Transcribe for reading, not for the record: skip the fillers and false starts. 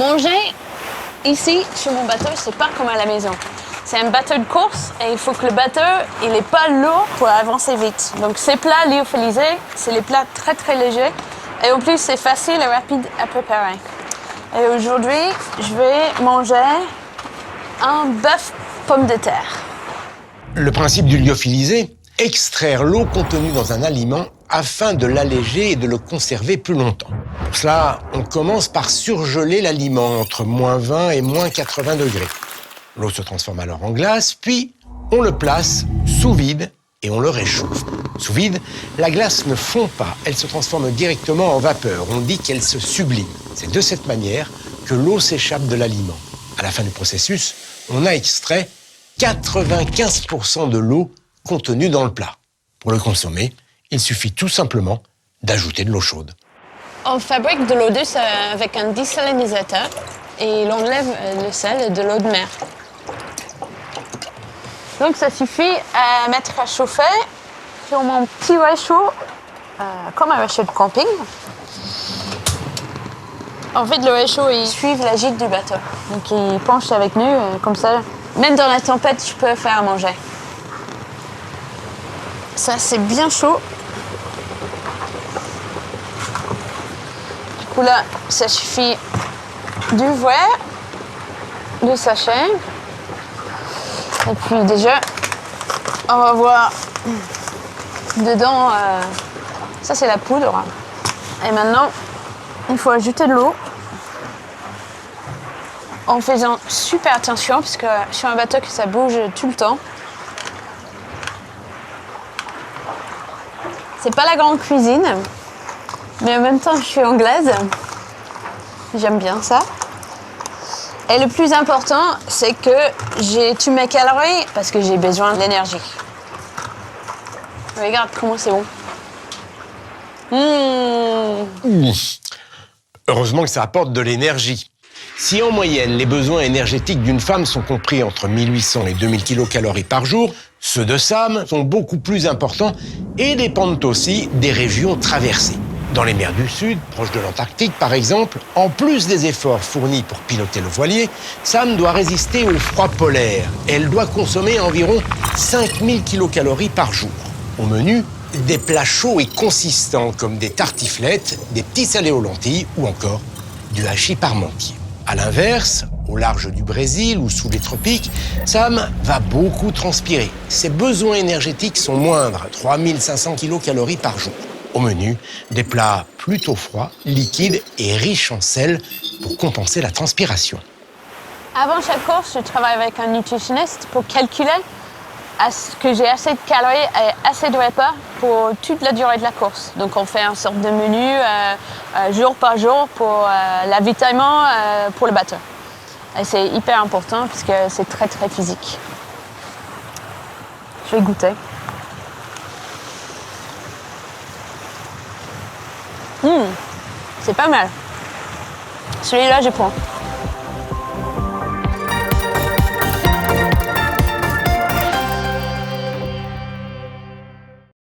Manger ici, sur mon bateau, c'est pas comme à la maison. C'est un bateau de course et il faut que le bateau il n'est pas lourd pour avancer vite. Donc ces plats lyophilisés, c'est les plats très très légers et en plus c'est facile et rapide à préparer. Et aujourd'hui, je vais manger un bœuf pomme de terre. Le principe du lyophilisé, extraire l'eau contenue dans un aliment afin de l'alléger et de le conserver plus longtemps. Pour cela, on commence par surgeler l'aliment entre -20 et -80 degrés. L'eau se transforme alors en glace, puis on le place sous vide et on le réchauffe. Sous vide, la glace ne fond pas, elle se transforme directement en vapeur. On dit qu'elle se sublime. C'est de cette manière que l'eau s'échappe de l'aliment. À la fin du processus, on a extrait 95% de l'eau contenue dans le plat. Pour le consommer, il suffit tout simplement d'ajouter de l'eau chaude. On fabrique de l'eau douce avec un désalinisateur et l'enlève le sel de l'eau de mer. Donc ça suffit à mettre à chauffer sur mon petit réchaud, comme un réchaud de camping. En fait, le réchaud, il suit la gîte du bateau. Donc il penche avec nous, comme ça. Même dans la tempête, je peux faire à manger. Ça, c'est bien chaud. Du coup, là, ça suffit d'ouvrir le sachet. Et puis déjà, on va voir dedans, ça c'est la poudre. Et maintenant, il faut ajouter de l'eau en faisant super attention parce que sur un bateau, ça bouge tout le temps. C'est pas la grande cuisine, mais en même temps, je suis anglaise. J'aime bien ça. Et le plus important, c'est que j'ai tué mes calories parce que j'ai besoin d'énergie. Regarde comment c'est bon. Heureusement que ça apporte de l'énergie. Si en moyenne, les besoins énergétiques d'une femme sont compris entre 1800 et 2000 kilocalories par jour, ceux de Sam sont beaucoup plus importants et dépendent aussi des régions traversées. Dans les mers du Sud, proches de l'Antarctique par exemple, en plus des efforts fournis pour piloter le voilier, Sam doit résister au froid polaire. Elle doit consommer environ 5000 kilocalories par jour. Au menu, des plats chauds et consistants comme des tartiflettes, des petits salés aux lentilles ou encore du hachis parmentier. À l'inverse, au large du Brésil ou sous les tropiques, Sam va beaucoup transpirer. Ses besoins énergétiques sont moindres, 3500 kilocalories par jour. Au menu, des plats plutôt froids, liquides et riches en sel pour compenser la transpiration. Avant chaque course, je travaille avec un nutritionniste pour calculer que j'ai assez de calories et assez de repas pour toute la durée de la course. Donc on fait une sorte de menu jour par jour pour l'avitaillement pour le bateau. Et c'est hyper important puisque c'est très très physique. Je vais goûter. C'est pas mal. Celui-là, je prends.